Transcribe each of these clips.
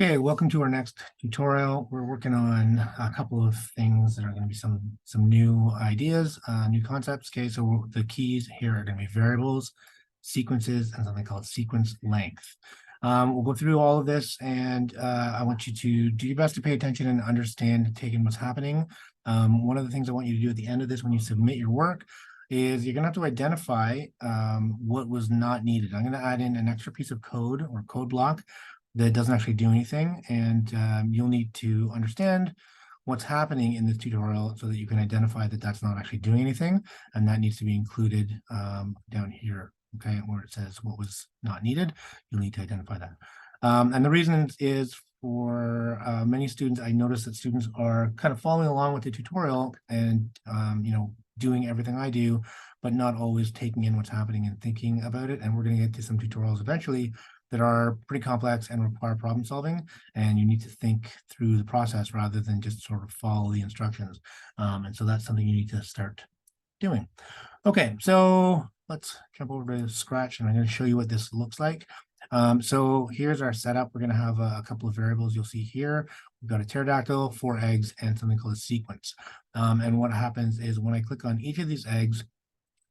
Okay, welcome to our next tutorial. We're working on a couple of things that are going to be some new ideas, new concepts. Okay, so the keys here are going to be variables, sequences, and something called sequence length. We'll go through all of this, and I want you to do your best to pay attention and understand, take in what's happening. One of the things I want you to do at the end of this when you submit your work is you're going to have to identify what was not needed. I'm going to add in an extra piece of code or code block that doesn't actually do anything, and you'll need to understand what's happening in this tutorial so that you can identify that that's not actually doing anything, and that needs to be included down here, okay, where it says what was not needed. You'll need to identify that. And the reason is for many students, I notice that students are kind of following along with the tutorial and doing everything I do, but not always taking in what's happening and thinking about it. And we're going to get to some tutorials eventually that are pretty complex and require problem solving, and you need to think through the process rather than just sort of follow the instructions. And so that's something you need to start doing. Okay, so let's jump over to Scratch, and I'm going to show you what this looks like. So here's our setup. We're going to have a couple of variables you'll see here. We've got a pterodactyl, 4 eggs, and something called a sequence. And what happens is when I click on each of these eggs,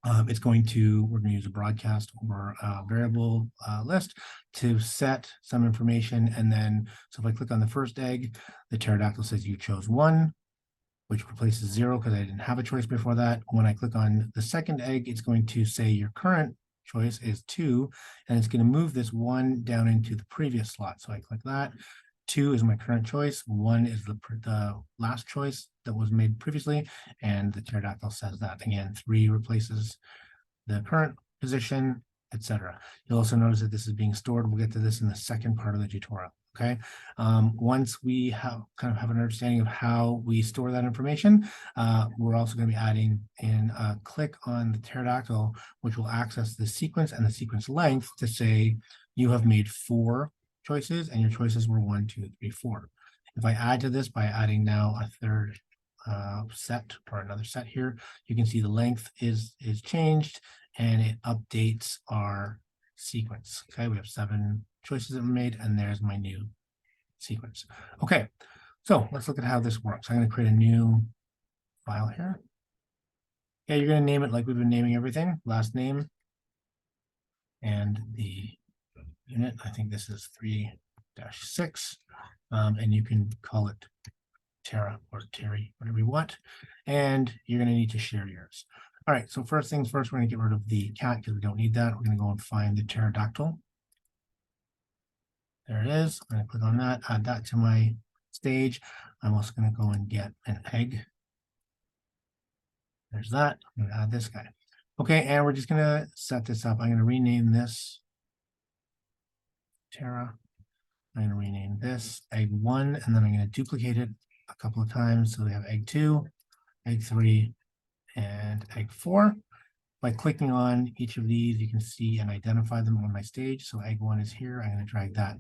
we're going to use a broadcast or a variable list to set some information. And then, so if I click on the first egg, the pterodactyl says you chose 1, which replaces 0 because I didn't have a choice before that. When I click on the second egg, it's going to say your current choice is 2, and it's going to move this 1 down into the previous slot. So I click that. 2 is my current choice. 1 is the last choice that was made previously, and the pterodactyl says that. Again, 3 replaces the current position, etc. You'll also notice that this is being stored. We'll get to this in the second part of the tutorial. Okay. Once we have an understanding of how we store that information, we're also going to be adding in a click on the pterodactyl, which will access the sequence and the sequence length to say you have made 4 choices and your choices were 1, 2, 3, 4. If I add to this by adding now a third set or another set here, you can see the length is changed and it updates our sequence. Okay, we have 7 choices that were made, and there's my new sequence. Okay, so let's look at how this works. I'm going to create a new file here. Yeah, you're going to name it like we've been naming everything, last name and the unit. I think this is 3-6, and you can call it Tara or Terry, whatever you want, and you're going to need to share yours. All right, so first things first, we're going to get rid of the cat because we don't need that. We're going to go and find the pterodactyl. There it is. I'm going to click on that, add that to my stage. I'm also going to go and get an egg. There's that. I'm going to add this guy. Okay, and we're just going to set this up. I'm going to rename this Tara. I'm going to rename this egg 1, and then I'm going to duplicate it a couple of times. So we have egg 2, egg 3, and egg 4. By clicking on each of these, you can see and identify them on my stage. So egg 1 is here. I'm going to drag that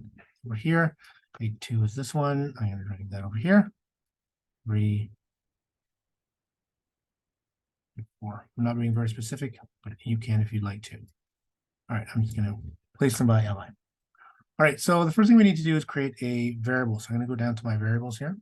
over here. Egg 2 is this one. I'm going to drag that over here. 3, 4. I'm not being very specific, but you can if you'd like to. All right, I'm just going to place them by LI. All right, so the first thing we need to do is create a variable. So I'm going to go down to my variables here.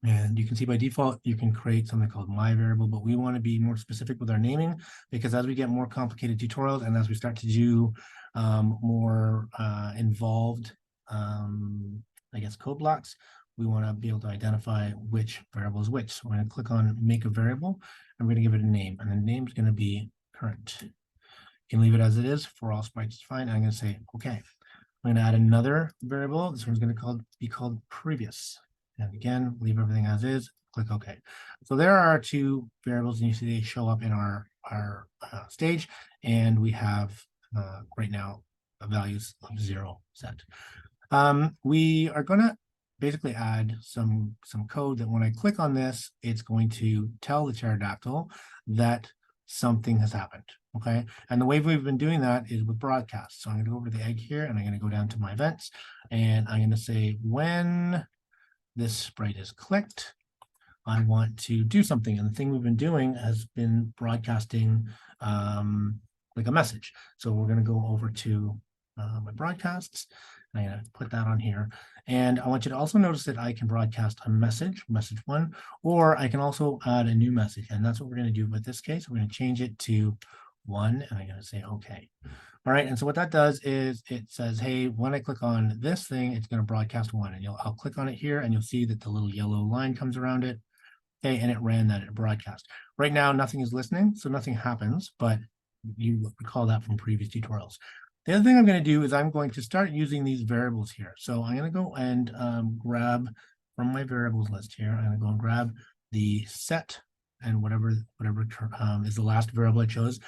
And you can see by default, you can create something called my variable, but we want to be more specific with our naming, because as we get more complicated tutorials and as we start to do more involved, I guess, code blocks, we want to be able to identify which variable is which. So we're going to click on make a variable, and we're going to give it a name, and the name is going to be current. You can leave it as it is for all sprites, fine. I'm going to say, okay, I'm going to add another variable. This one's going to be called previous. And again, leave everything as is, click OK. So there are 2 variables, and you see they show up in our stage, and we have right now values of 0 set. We are going to basically add some code that when I click on this, it's going to tell the pterodactyl that something has happened. Okay, and the way we've been doing that is with broadcasts. So I'm going to go over to the egg here, and I'm going to go down to my events, and I'm going to say when this sprite is clicked, I want to do something. And the thing we've been doing has been broadcasting like a message. So we're going to go over to my broadcasts, I'm going to put that on here. And I want you to also notice that I can broadcast a message 1, or I can also add a new message. And that's what we're going to do with this case. We're going to change it to 1, and I'm going to say, okay. All right, and so what that does is it says, hey, when I click on this thing, it's going to broadcast 1, and I'll click on it here, and you'll see that the little yellow line comes around it. Okay, and it ran that at broadcast. Right now, nothing is listening, so nothing happens, but you recall that from previous tutorials. The other thing I'm going to do is I'm going to start using these variables here. So I'm going to go and grab from my variables list here. I'm going to go and grab the set and whatever is the last variable I chose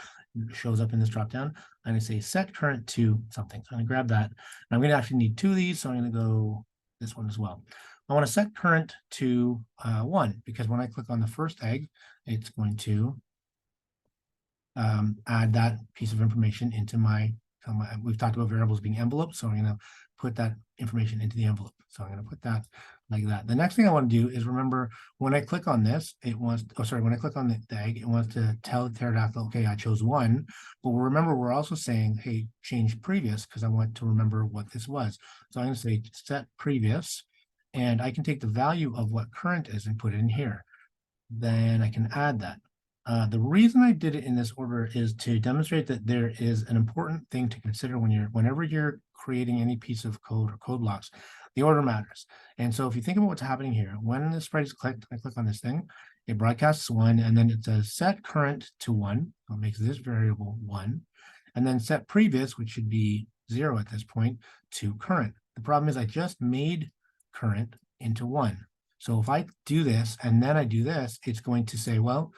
shows up in this dropdown. I'm going to say set current to something. So I'm going to grab that. And I'm going to actually need 2 of these, so I'm going to go this one as well. I want to set current to 1 because when I click on the first egg, it's going to add that piece of information into my, we've talked about variables being envelopes, so I'm going to put that information into the envelope. So I'm going to put that like that. The next thing I want to do is remember when I click on this, it wants, when I click on the egg, it wants to tell the pterodactyl, okay, I chose 1. But remember, we're also saying, hey, change previous because I want to remember what this was. So I'm going to say set previous, and I can take the value of what current is and put it in here. Then I can add that. The reason I did it in this order is to demonstrate that there is an important thing to consider whenever you're creating any piece of code or code blocks. The order matters. And so if you think about what's happening here, when the sprite is clicked, I click on this thing, it broadcasts 1, and then it says set current to 1. So it makes this variable 1, and then set previous, which should be 0 at this point, to current. The problem is I just made current into 1. So if I do this and then I do this, it's going to say, well,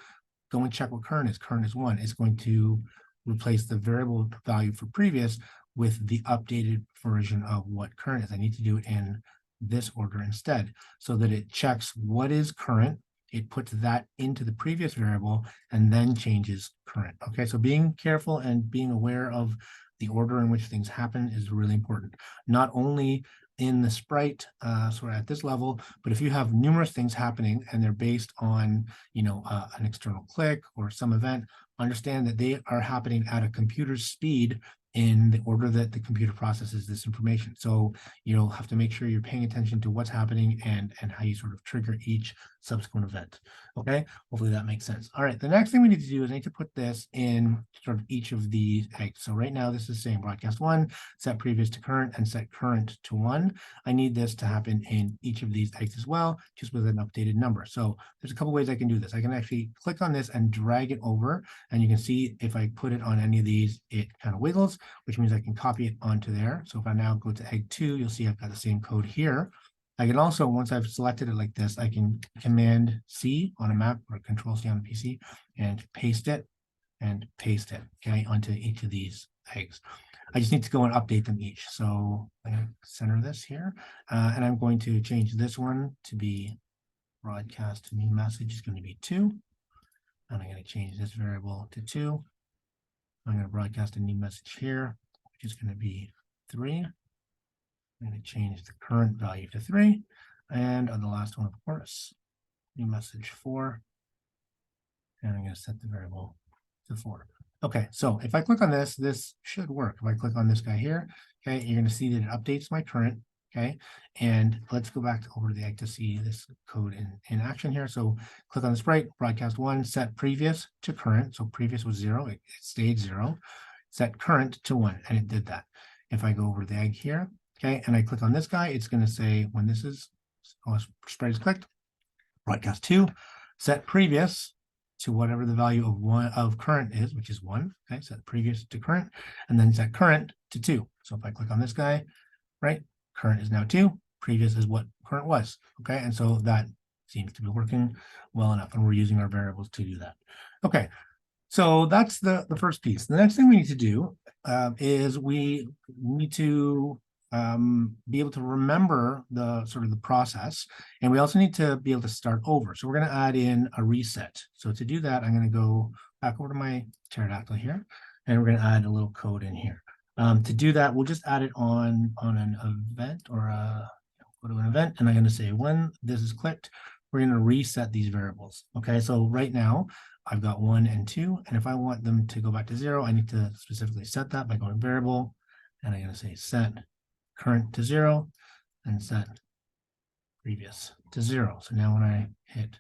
go and check what current is. Current is 1. It's going to replace the variable value for previous with the updated version of what current is. I need to do it in this order instead so that it checks what is current. It puts that into the previous variable and then changes current. Okay, so being careful and being aware of the order in which things happen is really important. Not only in the sprite sort of at this level, but if you have numerous things happening and they're based on, an external click or some event, understand that they are happening at a computer's speed in the order that the computer processes this information. So you'll have to make sure you're paying attention to what's happening and how you sort of trigger each subsequent event. Okay, hopefully that makes sense. All right, the next thing we need to do is I need to put this in sort of each of these eggs. So right now this is saying broadcast 1, set previous to current, and set current to 1. I need this to happen in each of these eggs as well, just with an updated number. So there's a couple ways I can do this. I can actually click on this and drag it over, and you can see if I put it on any of these, it kind of wiggles, which means I can copy it onto there. So if I now go to egg 2, you'll see I've got the same code here. I can also, once I've selected it like this, I can Command C on a Mac or Control C on a PC and paste it, okay, onto each of these eggs. I just need to go and update them each. So I'm going to center this here, and I'm going to change this one to be broadcast new message is going to be 2, and I'm going to change this variable to 2. I'm going to broadcast a new message here, which is going to be 3. I'm going to change the current value to 3, and on the last one, of course, new message 4, and I'm going to set the variable to 4. Okay, so if I click on this, this should work. If I click on this guy here, okay, you're going to see that it updates my current, okay, and let's go back over to the egg to see this code in action here. So click on the sprite, broadcast 1, set previous to current. So previous was 0, it stayed 0, set current to 1, and it did that. If I go over to the egg here, okay, and I click on this guy, it's going to say when this is, sprite is clicked, broadcast 2, set previous to whatever the value of current is, which is 1, okay, set previous to current, and then set current to 2. So if I click on this guy, right, current is now 2, previous is what current was, okay, and so that seems to be working well enough, and we're using our variables to do that. Okay, so that's the first piece. The next thing we need to do is we need to be able to remember the sort of the process, and we also need to be able to start over. So we're going to add in a reset. So to do that, I'm going to go back over to my pterodactyl here, and we're going to add a little code in here. To do that, we'll just add it on an event or go to an event, and I'm going to say when this is clicked, we're going to reset these variables. Okay, so right now I've got 1 and 2, and if I want them to go back to 0, I need to specifically set that by going variable, and I'm going to say set current to 0 and set previous to 0. So now when I hit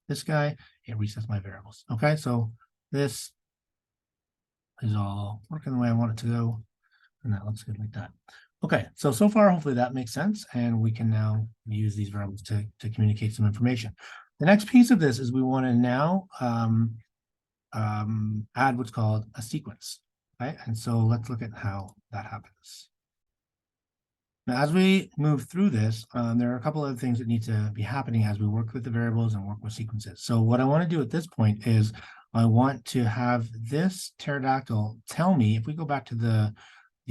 this guy, it resets my variables. Okay, so this is all working the way I want it to go. And that looks good like that. Okay, so far, hopefully that makes sense. And we can now use these variables to communicate some information. The next piece of this is we want to now add what's called a sequence. Okay, and so let's look at how that happens. Now, as we move through this, there are a couple of things that need to be happening as we work with the variables and work with sequences. So what I want to do at this point is I want to have this pterodactyl tell me, if we go back to the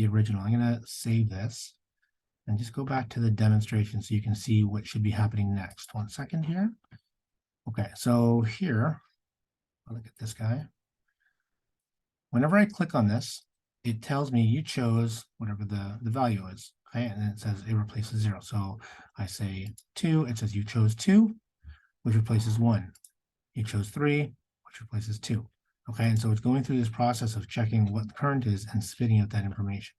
original, I'm going to save this and just go back to the demonstration so you can see what should be happening next. 1 second here. Okay, so here, I'll look at this guy. Whenever I click on this, it tells me you chose whatever the value is. Okay, and then it says it replaces 0. So I say 2, it says you chose 2, which replaces 1. You chose 3, which replaces 2. Okay, and so it's going through this process of checking what the current is and spitting out that information.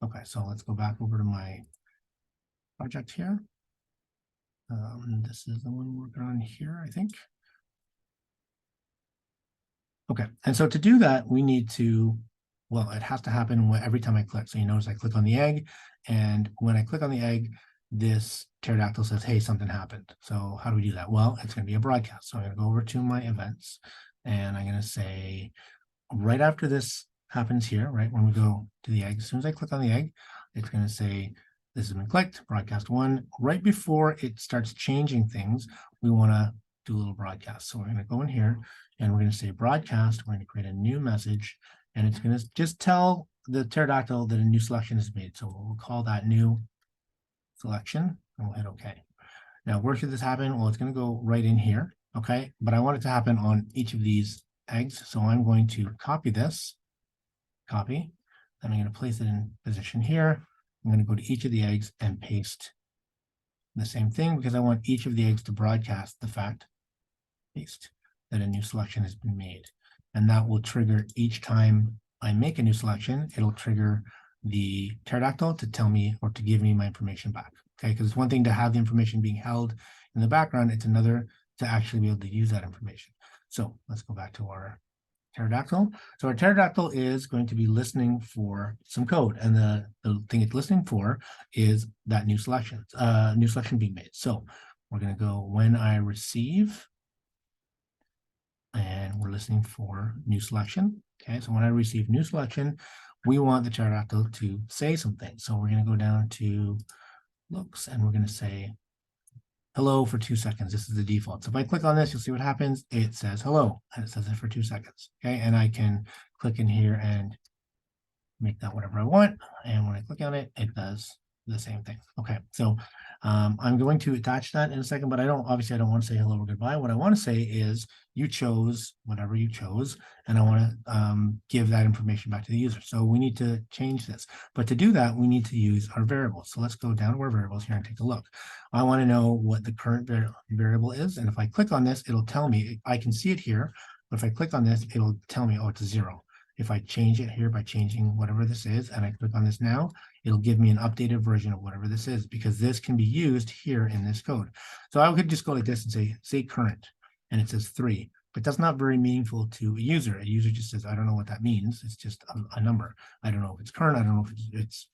Okay, so let's go back over to my project here. This is the one we're working on here, I think. Okay, and so to do that, we need to, well, it has to happen every time I click. So you notice I click on the egg, and when I click on the egg, this pterodactyl says, hey, something happened. So how do we do that? Well, it's going to be a broadcast. So I'm going to go over to my events, and I'm going to say, right after this happens here, right, when we go to the egg, as soon as I click on the egg, it's going to say, this has been clicked, broadcast 1. Right before it starts changing things, we want to do a little broadcast. So we're going to go in here, and we're going to say broadcast. We're going to create a new message, and it's going to just tell the pterodactyl that a new selection is made. So we'll call that new selection, and we'll hit OK. Now, where should this happen? Well, it's going to go right in here, okay? But I want it to happen on each of these eggs. So I'm going to copy this, copy, then I'm going to place it in position here. I'm going to go to each of the eggs and paste the same thing because I want each of the eggs to broadcast the fact, paste, that a new selection has been made. And that will trigger each time I make a new selection, it'll trigger the pterodactyl to tell me or to give me my information back. Okay, because it's one thing to have the information being held in the background, it's another to actually be able to use that information. So let's go back to our pterodactyl. So our pterodactyl is going to be listening for some code, and the thing it's listening for is that new selection being made. So we're going to go when I receive, and we're listening for new selection. Okay, so when I receive new selection, we want the pterodactyl to say something. So we're going to go down to looks, and we're going to say hello for 2 seconds. This is the default. So if I click on this, you'll see what happens. It says hello, and it says it for 2 seconds. Okay, and I can click in here and make that whatever I want. And when I click on it, it does the same thing. Okay, so I'm going to attach that in a second, but obviously I don't want to say hello or goodbye. What I want to say is you chose whatever you chose, and I want to give that information back to the user. So we need to change this, but to do that, we need to use our variables. So let's go down to our variables here and take a look. I want to know what the current variable is, and if I click on this, it'll tell me. I can see it here, but if I click on this, it'll tell me, oh, it's a 0. If I change it here by changing whatever this is, and I click on this now, it'll give me an updated version of whatever this is, because this can be used here in this code. So I could just go like this and say current, and it says 3, but that's not very meaningful to a user. A user just says, I don't know what that means. It's just a number. I don't know if it's current. I don't know if it's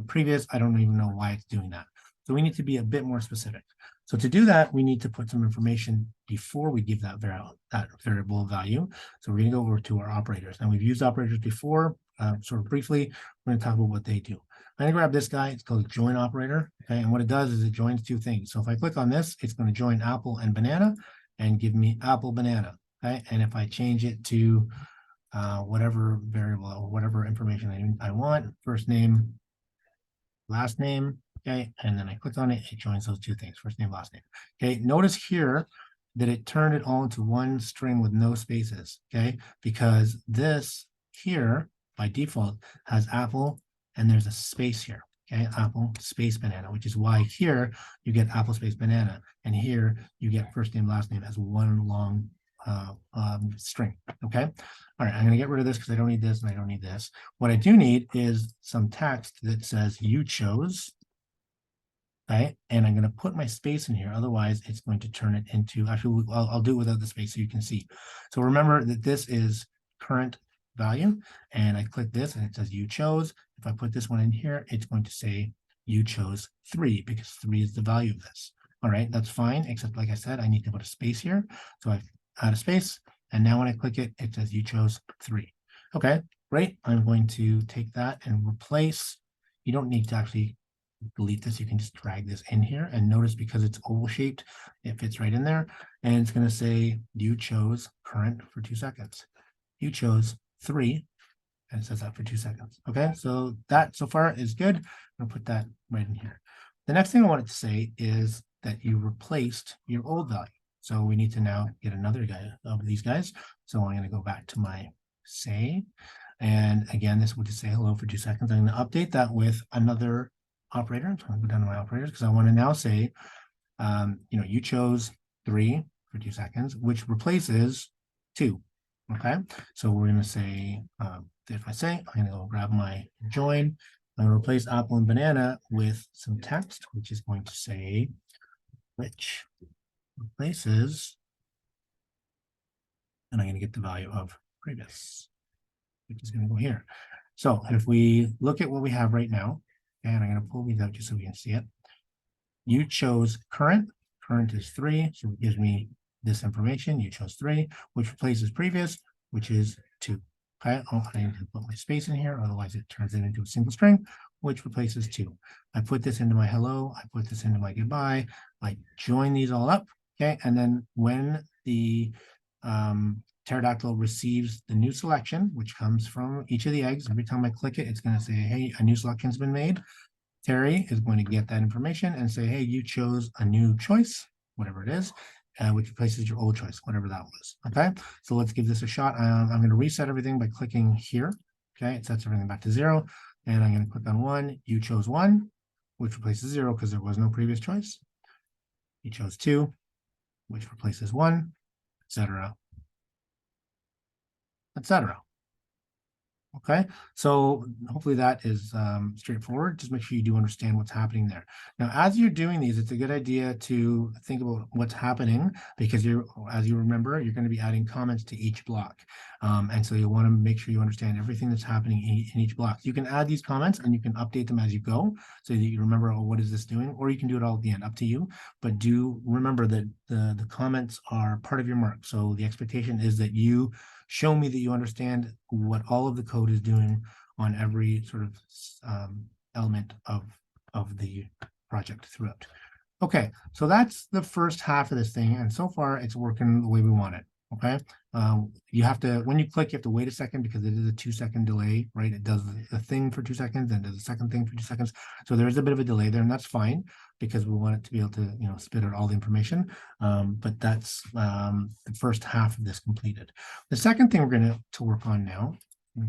previous. I don't even know why it's doing that. So we need to be a bit more specific. So to do that, we need to put some information before we give that variable value. So we're going to go over to our operators. Now we've used operators before, sort of briefly. We're going to talk about what they do. I'm going to grab this guy. It's called a join operator. Okay, and what it does is it joins 2 things. So if I click on this, it's going to join apple and banana and give me apple banana. Okay, and if I change it to whatever variable or whatever information I want, first name, last name. Okay, and then I click on it, it joins those 2 things, first name, last name. Okay, notice here that it turned it all into one string with no spaces, okay, because this here by default has apple and there's a space here, okay, apple space banana, which is why here you get apple space banana, and here you get first name, last name as one long string. Okay, all right, I'm going to get rid of this because I don't need this and I don't need this. What I do need is some text that says you chose Okay, and I'm going to put my space in here. Otherwise, it's going to turn it into, actually, I'll do it without the space so you can see. So remember that this is current value, and I click this and it says you chose. If I put this one in here, it's going to say you chose 3 because 3 is the value of this. All right, that's fine, except like I said, I need to put a space here. So I've added a space, and now when I click it, it says you chose 3. Okay, great. I'm going to take that and replace. You don't need to actually delete this. You can just drag this in here, and notice because it's oval shaped, it fits right in there. And it's going to say you chose current for 2 seconds. You chose 3, and it says that for 2 seconds. Okay, so that so far is good. I'll put that right in here. The next thing I wanted to say is that you replaced your old value. So we need to now get another guy of these guys. So I'm going to go back to my say. And again, this will just say hello for 2 seconds. I'm going to update that with another operator. So I'm going to go down to my operators because I want to now say, you chose 3 for 2 seconds, which replaces 2. Okay, so we're going to say, if I say, I'm going to go grab my join. I'm going to replace apple and banana with some text, which is going to say, which replaces, and I'm going to get the value of previous, which is going to go here. So if we look at what we have right now, and I'm going to pull these out just so we can see it. You chose current. Current is 3, so it gives me this information. You chose 3, which replaces previous, which is 2. Okay, I need to put my space in here, otherwise it turns it into a single string, which replaces 2. I put this into my hello, I put this into my goodbye, I join these all up, okay, and then when the pterodactyl receives the new selection, which comes from each of the eggs, every time I click it, it's going to say, hey, a new selection's been made. Terry is going to get that information and say, hey, you chose a new choice, whatever it is, which replaces your old choice, whatever that was. Okay, so let's give this a shot. I'm going to reset everything by clicking here. Okay, it sets everything back to 0. And I'm going to click on 1. You chose 1, which replaces 0 because there was no previous choice. You chose 2, which replaces 1, etc., etc. Okay, so hopefully that is straightforward. Just make sure you do understand what's happening there. Now, as you're doing these, it's a good idea to think about what's happening because as you remember, you're going to be adding comments to each block. And so you want to make sure you understand everything that's happening in each block. You can add these comments and you can update them as you go so that you remember, oh, what is this doing? Or you can do it all at the end, up to you. But do remember that the comments are part of your mark. So the expectation is that you show me that you understand what all of the code is doing on every sort of element of the project throughout. Okay, so that's the first half of this thing, and so far it's working the way we want it. Okay, you have to, when you click, you have to wait a second because it is a 2-second delay, right? It does the thing for 2 seconds and does the second thing for 2 seconds. So there is a bit of a delay there, and that's fine because we want it to be able to, spit out all the information. But that's the first half of this completed. The second thing we're going to work on now,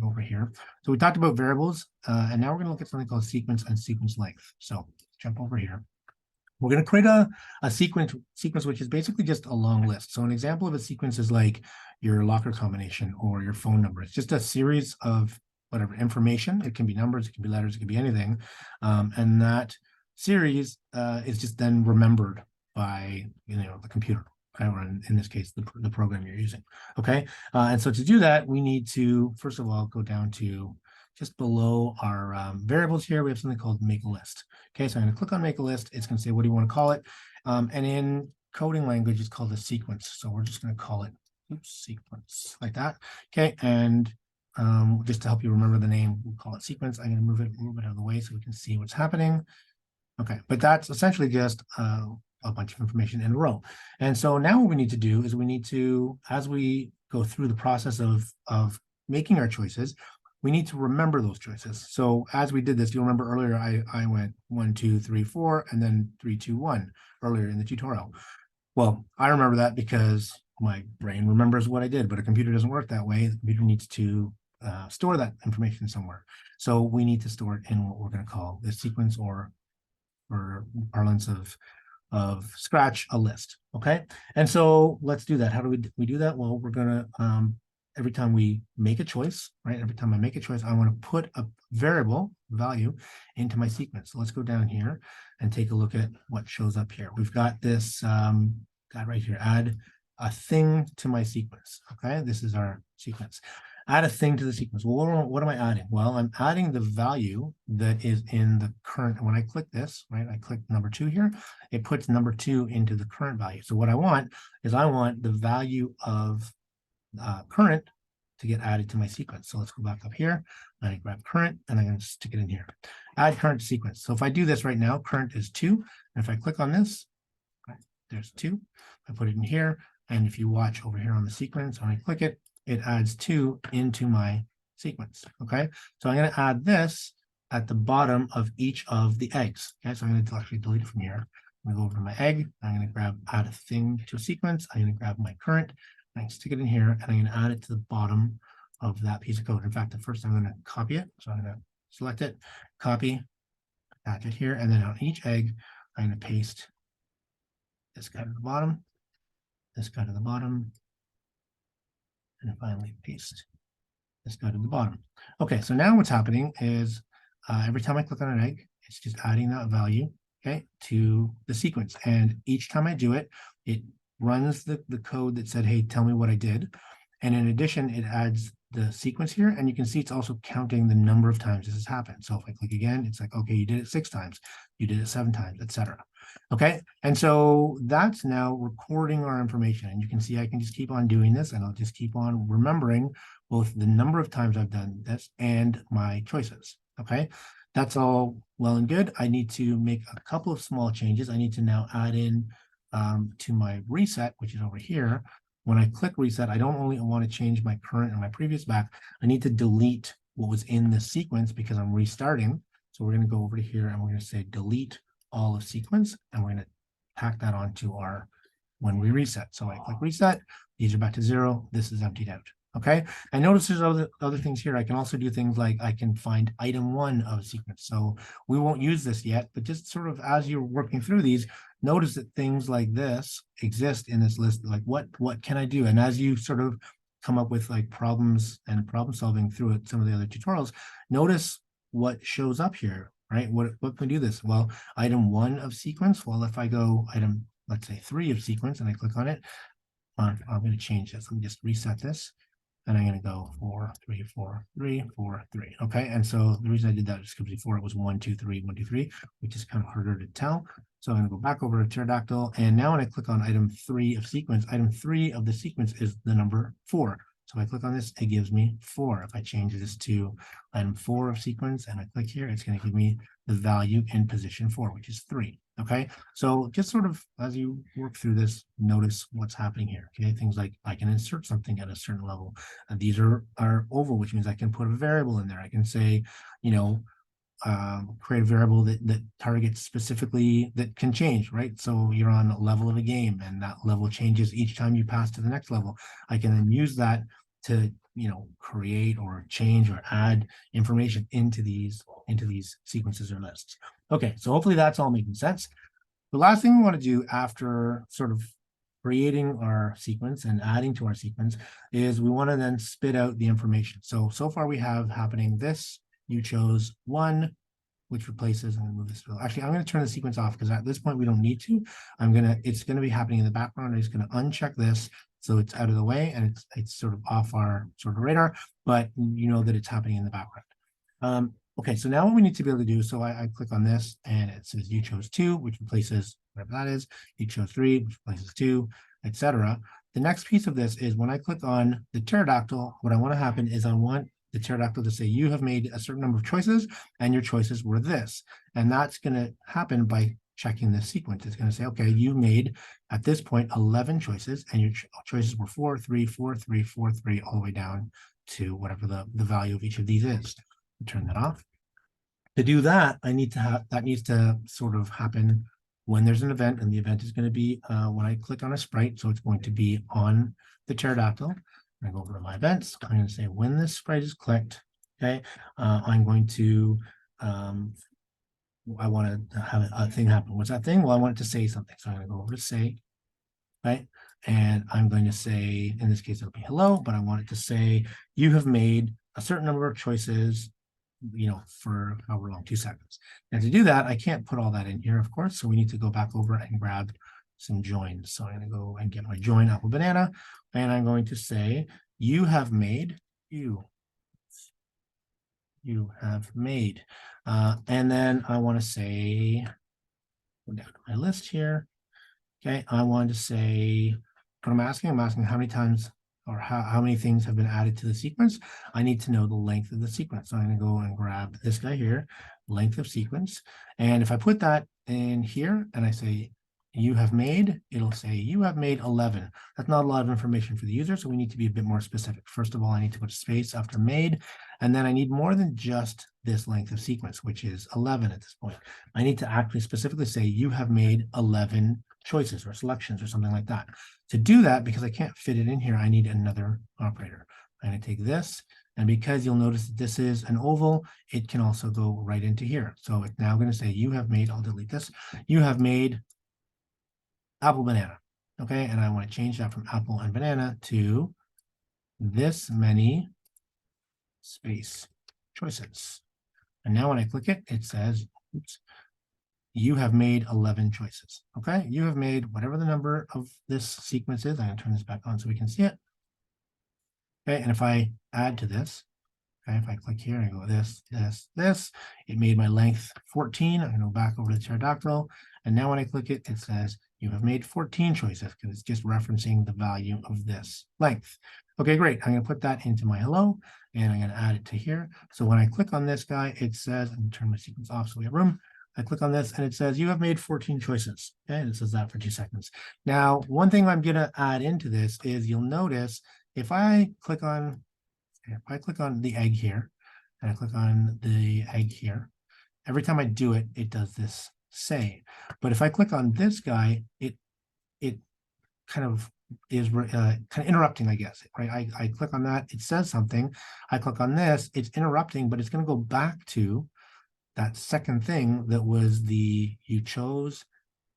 go over here. So we talked about variables, and now we're going to look at something called sequence and sequence length. So jump over here. We're going to create a sequence which is basically just a long list. So an example of a sequence is like your locker combination or your phone number. It's just a series of whatever information. It can be numbers, it can be letters, it can be anything. And that series is just then remembered by the computer, or in this case, the program you're using. Okay, and so to do that, we need to first of all go down to just below our variables here. We have something called make a list. Okay, so I'm going to click on make a list. It's going to say, what do you want to call it? And in coding language, it's called a sequence. So we're just going to call it sequence like that. Okay, and just to help you remember the name, we'll call it sequence. I'm going to move it a little bit out of the way so we can see what's happening. Okay, but that's essentially just a bunch of information in a row. And so now what we need to do is we need to, as we go through the process of making our choices, we need to remember those choices. So as we did this, you'll remember earlier, I went 1, 2, 3, 4, and then 3, 2, 1 earlier in the tutorial. Well, I remember that because my brain remembers what I did, but a computer doesn't work that way. The computer needs to store that information somewhere. So we need to store it in what we're going to call the sequence, or parlance of Scratch, a list. Okay, and so let's do that. How do we do that? Well, we're going to every time we make a choice, right? Every time I make a choice, I want to put a variable value into my sequence. So let's go down here and take a look at what shows up here. We've got this guy right here, add a thing to my sequence. Okay, this is our sequence. Add a thing to the sequence. Well, what am I adding? Well, I'm adding the value that is in the current. When I click this, right, I click number 2 here, it puts number 2 into the current value. So what I want is I want the value of current to get added to my sequence. So let's go back up here and I grab current and I'm going to stick it in here. Add current to sequence. So if I do this right now, current is 2. And if I click on this, right, there's 2. I put it in here. And if you watch over here on the sequence, when I click it, it adds 2 into my sequence. Okay. So I'm going to add this at the bottom of each of the eggs. Okay. So I'm going to actually delete it from here. I'm going to go over to my egg. I'm going to grab add a thing to a sequence. I'm going to grab my current. I can stick it in here and I'm going to add it to the bottom of that piece of code. In fact, first I'm going to copy it. So I'm going to select it, copy, attach it here, and then on each egg, I'm going to paste this guy to the bottom, this guy to the bottom, and finally paste this guy to the bottom. Okay, so now what's happening is every time I click on an egg, it's just adding that value, okay, to the sequence. And each time I do it, it runs the code that said, hey, tell me what I did. And in addition, it adds the sequence here, and you can see it's also counting the number of times this has happened. So if I click again, it's like, okay, you did it 6 times, you did it 7 times, etc. Okay, and so that's now recording our information. And you can see I can just keep on doing this, and I'll just keep on remembering both the number of times I've done this and my choices. Okay, that's all well and good. I need to make a couple of small changes. I need to now add in to my reset, which is over here. When I click reset, I don't only want to change my current and my previous back. I need to delete what was in the sequence because I'm restarting. So we're going to go over to here and we're going to say delete all of sequence, and we're going to tack that onto our when we reset. So I click reset, these are back to 0, this is emptied out. Okay, and notice there's other things here. I can also do things like I can find item 1 of a sequence. So we won't use this yet, but just sort of as you're working through these, notice that things like this exist in this list. Like what can I do? And as you sort of come up with like problems and problem solving through it, some of the other tutorials, notice what shows up here, right? What can we do this? Well, item 1 of sequence. Well, if I go item, let's say 3 of sequence, and I click on it, I'm going to change this. Let me just reset this. And I'm going to go 4, 3, 4, 3, 4, 3. Okay. And so the reason I did that is because before it was 1, 2, 3, 1, 2, 3, which is kind of harder to tell. So I'm going to go back over to pterodactyl. And now when I click on item 3 of sequence, item 3 of the sequence is the number 4. So if I click on this, it gives me 4. If I change this to item 4 of sequence and I click here, it's going to give me the value in position 4, which is 3. Okay, so just sort of as you work through this, notice what's happening here. Okay, things like I can insert something at a certain level. And these are oval, which means I can put a variable in there. I can say, you know, create a variable that targets specifically that can change, right? So you're on a level of a game and that level changes each time you pass to the next level. I can then use that to, you know, create or change or add information into these sequences or lists. Okay, so hopefully that's all making sense. The last thing we want to do after sort of creating our sequence and adding to our sequence is we want to then spit out the information. So far we have happening this, you chose 1, which replaces, I'm going to move this. Actually, I'm going to turn the sequence off because at this point we don't need to. It's going to be happening in the background. I'm just going to uncheck this so it's out of the way and it's sort of off our sort of radar, but you know that it's happening in the background. Okay, so now what we need to be able to do, so I click on this and it says you chose 2, which replaces whatever that is. You chose 3, which replaces 2, etc. The next piece of this is when I click on the pterodactyl, what I want to happen is I want the pterodactyl to say you have made a certain number of choices and your choices were this. And that's going to happen by checking this sequence. It's going to say, okay, you made at this point 11 choices and your choices were 4, 3, 4, 3, 4, 3, all the way down to whatever the value of each of these is. Turn that off. To do that, I need to have that needs to sort of happen when there's an event, and the event is going to be when I click on a sprite. So it's going to be on the pterodactyl. I go over to my events. I'm going to say when this sprite is clicked. Okay, I'm going to I want to have a thing happen. What's that thing? Well, I want it to say something. So I'm going to go over to say, right? And I'm going to say, in this case, it'll be hello, but I want it to say you have made a certain number of choices for however long, 2 seconds. And to do that, I can't put all that in here, of course. So we need to go back over and grab some joins. So I'm going to go and get my join apple banana, and I'm going to say, you have made, you have made. And then I want to say, go down to my list here. Okay, I want to say, what I'm asking how many times or how many things have been added to the sequence. I need to know the length of the sequence. So I'm going to go and grab this guy here, length of sequence. And if I put that in here and I say, you have made, it'll say you have made 11. That's not a lot of information for the user, so we need to be a bit more specific. First of all, I need to put a space after made, and then I need more than just this length of sequence, which is 11 at this point. I need to actually specifically say you have made 11 choices or selections or something like that. To do that, because I can't fit it in here, I need another operator. I'm going to take this, and because you'll notice that this is an oval, it can also go right into here. So it's now going to say you have made, I'll delete this, you have made apple banana. Okay, and I want to change that from apple and banana to this many space choices. And now when I click it, it says, oops, you have made 11 choices. Okay, you have made whatever the number of this sequence is. I'm going to turn this back on so we can see it. Okay, and if I add to this, okay, if I click here and go this, it made my length 14. I'm going to go back over to the pterodactyl. And now when I click it, it says you have made 14 choices because it's just referencing the value of this length. Okay, great. I'm going to put that into my hello and I'm going to add it to here. So when I click on this guy, it says, I'm going to turn my sequence off so we have room. I click on this and it says you have made 14 choices. Okay, and it says that for 2 seconds. Now, one thing I'm going to add into this is you'll notice if I click on the egg here and I click on the egg here, every time I do it, it does this say. But if I click on this guy, it kind of is kind of interrupting, I guess, right? I click on that, it says something. I click on this, it's interrupting, but it's going to go back to that second thing that was the you chose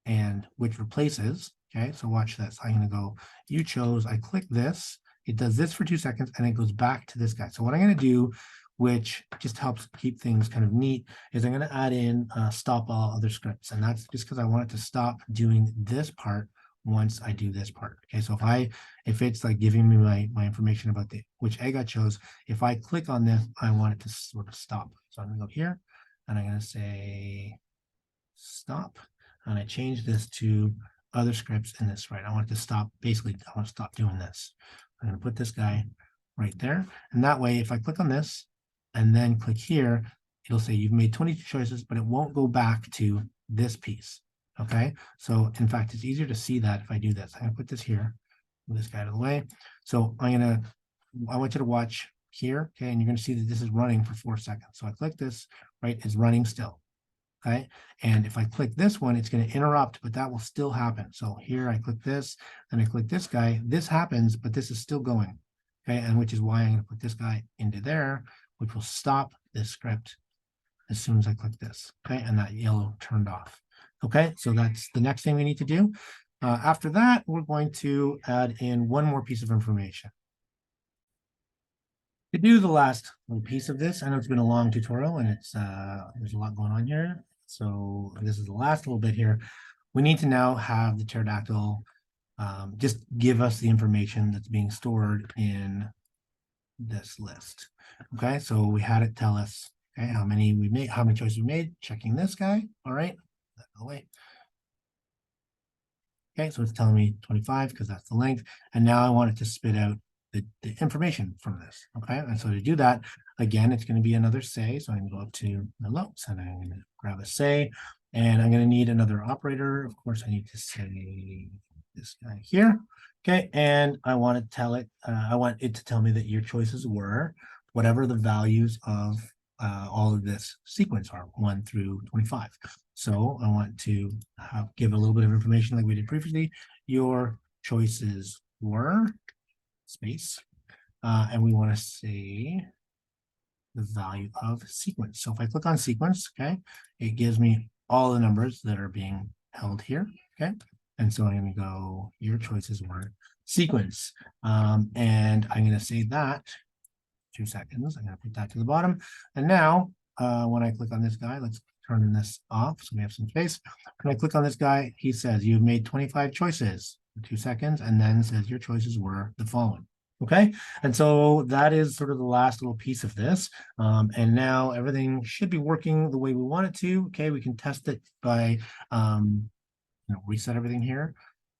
and which replaces. Okay, so watch this. I'm going to go, you chose, I click this, it does this for 2 seconds, and it goes back to this guy. So what I'm going to do, which just helps keep things kind of neat, is I'm going to add in stop all other scripts. And that's just because I want it to stop doing this part once I do this part. Okay, so if it's like giving me my information about which egg I chose, if I click on this, I want it to sort of stop. So I'm going to go here, and I'm going to say stop. And I change this to other scripts in this, right? I want it to stop, basically, I want to stop doing this. I'm going to put this guy right there. And that way, if I click on this and then click here, it'll say you've made 22 choices, but it won't go back to this piece. Okay. So in fact, it's easier to see that if I do this. I'm going to put this here, move this guy out of the way. So I want you to watch here. Okay. And you're going to see that this is running for 4 seconds. So I click this, right? It's running still. Okay, and if I click this one, it's going to interrupt, but that will still happen. So here I click this, and I click this guy. This happens, but this is still going. Okay, and which is why I'm going to put this guy into there, which will stop this script as soon as I click this. Okay, and that yellow turned off. Okay, so that's the next thing we need to do. After that, we're going to add in one more piece of information. To do the last little piece of this, I know it's been a long tutorial and it's there's a lot going on here. So this is the last little bit here. We need to now have the pterodactyl just give us the information that's being stored in this list. Okay, so we had it tell us, okay, how many we made, how many choices we made, checking this guy. All right, wait. Okay, so it's telling me 25 because that's the length. And now I want it to spit out the information from this. Okay, and so to do that, again, it's going to be another say. So I'm going to go up to the notes and I'm going to grab a say, and I'm going to need another operator. Of course, I need to say this guy here. Okay, and I want to tell it, I want it to tell me that your choices were whatever the values of all of this sequence are, 1 through 25. So I want to give a little bit of information like we did previously. Your choices were space, and we want to say the value of sequence. So if I click on sequence, okay, it gives me all the numbers that are being held here, okay? And so I'm going to go, your choices were sequence, and I'm going to say that 2 seconds. I'm going to put that to the bottom. And now, when I click on this guy, let's turn this off so we have some space. When I click on this guy, he says you've made 25 choices for 2 seconds, and then says your choices were the following. Okay, and so that is sort of the last little piece of this. And now everything should be working the way we want it to. Okay, we can test it by reset everything here.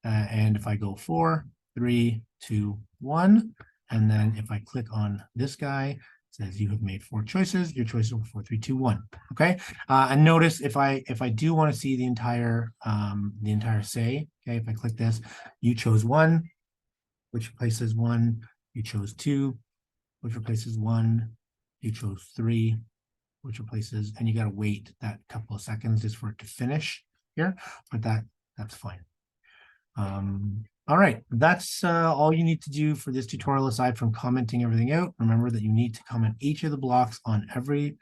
And if I go 4, 3, 2, 1, and then if I click on this guy, it says you have made 4 choices. Your choices were 4, 3, 2, 1. Okay, and notice if I do want to see the entire say, okay, if I click this, you chose 1, which replaces 1. You chose 2, which replaces 1. You chose 3, which replaces, and you got to wait that couple of seconds just for it to finish here, but that's fine. All right, that's all you need to do for this tutorial aside from commenting everything out. Remember that you need to comment each of the blocks on every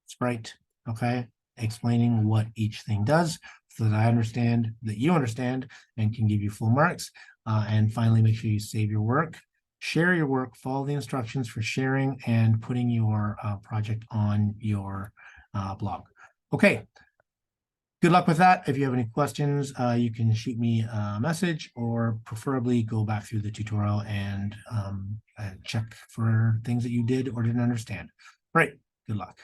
sprite, okay, explaining what each thing does so that I understand, that you understand, and can give you full marks. And finally, make sure you save your work, share your work, follow the instructions for sharing and putting your project on your blog. Okay. Good luck with that. If you have any questions, you can shoot me a message or preferably go back through the tutorial and check for things that you did or didn't understand. All right. Good luck.